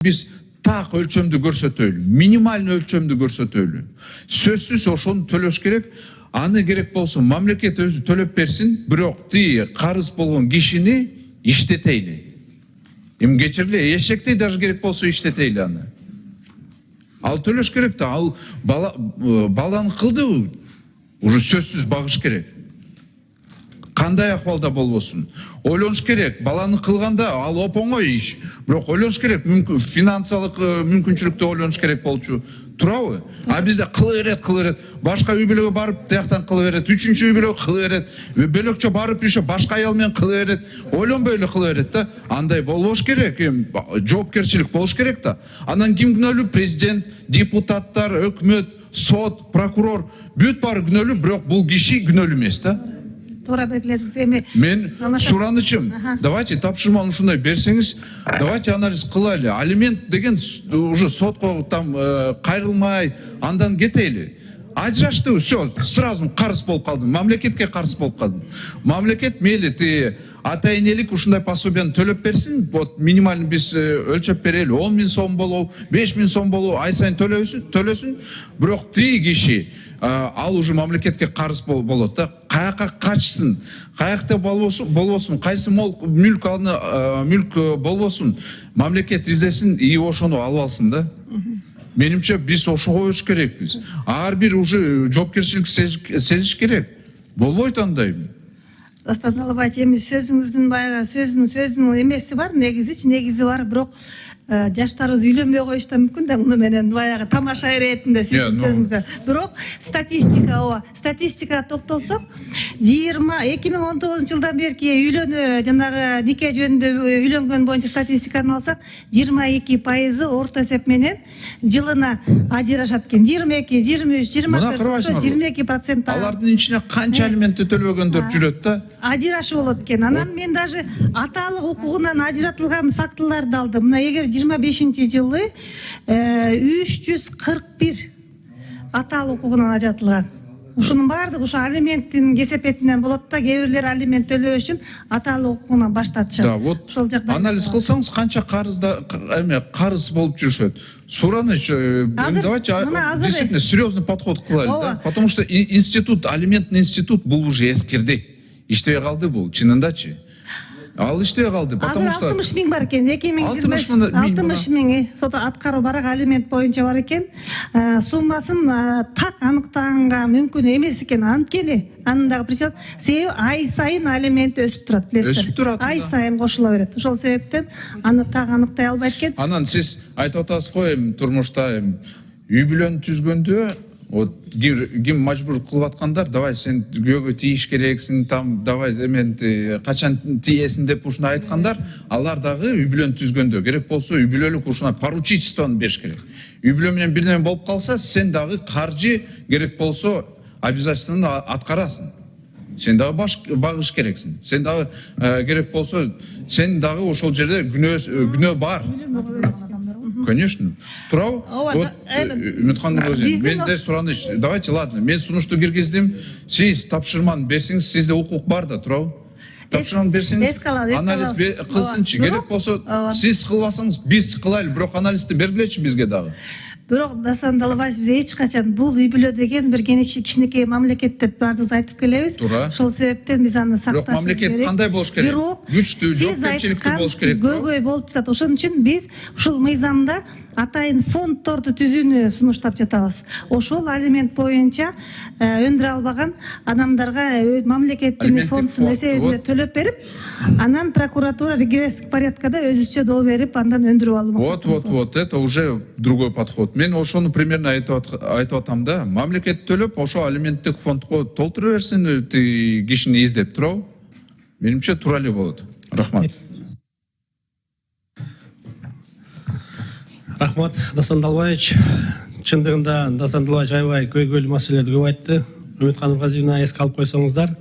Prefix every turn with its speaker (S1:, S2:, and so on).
S1: Biz так өлчөмдү көрсөтөлү, минималный өлчөмдү көрсөтөлү. Сөзсүз ошону төлөш керек. Аны керек болсо мамлекет өзү төлөп берсин, бирок карыз болгон кишини иштетейли. Эми кечирли, эшектей даже керек болсо иштетейли аны. Ал төлөш керек да, ал баланы кылды, уже сөзсүз багыш керек. Кандай акыбалда болбосун. Ойлонуш керек. Баланы кылганда ал оңой иш. Бирок ойлонуш керек. Финансылык мүмкүнчүлүктү ойлонуш керек болчу. Турабы? А бизде кыла берет. Башка үй бүлөгө барып, тияктан кыла берет. Үчүнчү үй бүлөгө кыла берет. Бөлөкчө барып еще башка аял менен кыла берет. Ойлонбой эле кыла берет да. Андай болбош керек. Жоопкерчилик болуш керек да. Анан ким күнөөлүү? Президент, депутаттар, өкмөт, сот, прокурор. Бүт баары күнөөлүү, бирок бул киши күнөөлүү эмес да. Мен суранычым, давайте тапшырманы ушундай берсеңиз, давайте анализ кылайлы. Алимент деген уже сотко там кайрылмай, андан кетейли. Ажырашты, все, сразу карыз болуп калдым, мамлекетке карыз болуп калдым. Мамлекет мейли ата энелик ушундай пособияны төлөп берсин, вот минимальный биз өлчөп берели, 10 000 сом болобу, 5 000 сом болобу, ай сайын төлөсүн, бирок киши ал уже мамлекетке карыз болот да. Каяка качсын, каякта болбосун, кайсы мүлк болбосун, мамлекет издесин и ошону алып алсын да. Менимче биз ошого өш керекпиз. Ар бир уже жоопкерчилик сезиш керек. Болбойт андай.
S2: Астаналабай эми сөзүңүздүн баягы сөзүнүн эмеси бар, негизи бар, бирок жаштарыбыз үйлөнбөй коюшу да мүмкүн да, муну менен баягы тамаша иретинде сиздин сөзүңүздө. Бирок статистикага токтолсок, 2019 жылдан берки үйлөнүү жанагы нике жөнүндө үйлөнгөн боюнча статистиканы алсак, 22% орто эсеп менен жылына ажырашат экен. 22, 23, 22%.
S1: Алардын ичине канча алиментти төлбөгөндөр жүрөт да?
S2: Ажырашуу болот экен. Анан мен даже аталык укугунан ажыратылган фактыларды алдым. Мына эгер 25-жылы 341 аталык укугунан ажыратылган. Ушунун баардыгы ушу алименттин кесепетинен болот да, кээ бирлер алимент төлөө үчүн аталык укугунан баштатышат.
S1: Да, вот анализ кылсаңыз канча карыз болуп жүрүшөт. Сураныч, давайте действительно серьезный подход кылайлы да, потому что алиментный институт бул уже эскирди. Иштебей калды бул, чынындачы. Ал иштебей калды, потому что
S2: 60 000 бар экен, 60 000 сот аткаруу барак алимент боюнча бар экен. Суммасын так аныктаганга мүмкүн эмес экен. Анткени анын дагы причина себеби ай сайын алимент өсүп турат, билесиздер.
S1: Өсүп турат.
S2: Ай сайын кошула берет. Ошол себептен аны так аныктай албайт экен.
S1: Анан сиз айтып атасыз го, турмушта үй бүлөнү түзгөндө вот ким мажбур кылып аткандар, давай сен күйөөгө тийиш керексиң, там давай мен качан тиесиң деп ушуну айткандар, алар дагы үй бүлөнү түзгөндө керек болсо үй бүлөлүк ушуна поручительствону бериш керек. Үй бүлө менен бир неме болуп калса, сен дагы каржы керек болсо обязательствону аткарасың. Сен дагы багыш керексиң. Сен дагы керек болсо, сен дагы ошол жерде күнөө бар. Конечно. Турабы? Вот, Үмүткан Нургазиев, менде сураныч. Давайте, ладно, мен сунушту киргиздим. Сиз тапшырманы берсеңиз, сизде укук бар да, турабы? Тапшырманы берсеңиз, анализ кылсынчы. Керек болсо, сиз кылбасаңыз, биз кылайлы, бирок анализди бергилечи бизге дагы.
S2: Бирок Дасан Далабаев биз эч качан бул үй бүлө деген бир кичинекей мамлекет деп баардыгыбыз айтып келебиз. Ошол себептен биз аны сакташыбыз керек.
S1: Бирок мамлекет кандай болуш керек? Күчтүү, жоопкерчиликтүү болуш керек.
S2: Көйгөй болуп жатат. Ошон үчүн биз ушул мыйзамда атайын фонддорду түзүүнү сунуштап жатабыз. Ошол алимент боюнча өндүрө албаган адамдарга мамлекеттин фондунун эсебинде төлөп берип, анан прокуратура регрессик порядкада өзүчө доо берип, андан өндүрүп алуу.
S1: Вот, это уже другой подход. Мен ошону примерно айтып атам да, мамлекет төлөп, ошо алименттик фондко толтура берсин, кишини издеп турабы? Менимче туура эле болот. Рахмат.
S3: Рахмат, Дасан Далбаевич. Чындыгында Дасан Далбаевич аябай көйгөйлүү маселелерди көп айтты. Үмүткан Нургазиевна эске алып койсоңуздар.